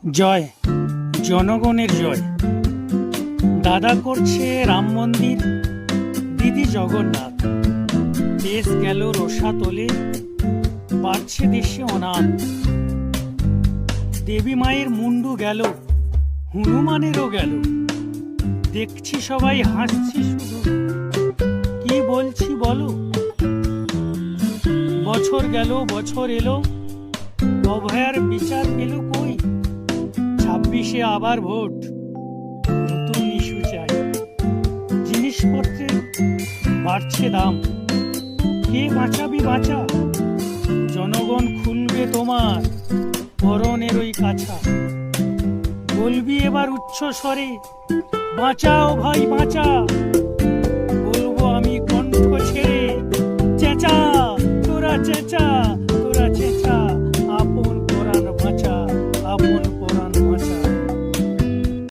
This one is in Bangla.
জয়, জনগণের জয়। দাদা করছে রাম মন্দির, দিদি জগন্নাথ। দেশ গেল রসাতলে, বাড়ছে দেশে অনাথ। দেবী মায়ের মুন্ডু গেল, হনুমানেরও গেল। দেখছি সবাই হাসছি শুধু, কি বলছি বলো। বছর গেল বছর এলো, অভয়ার বিচার পেল কই। 26-এ আবার ভোট, নতুন ইস্যু চাই। জিনিসপত্রের বাড়ছে দাম, কে বাঁচাবি বাঁচা। জনগণ খুলবে তোমার পরনের ওই কাছা। বলবি এবার উচ্চ স্বরে, বাঁচাও ভাই বাঁচা। বলবো আমি কণ্ঠ ছেড়ে, চেঁচা তোরা চেঁচা, তোরা চেঁচা। আপন কোরআন বাঁচা, আপন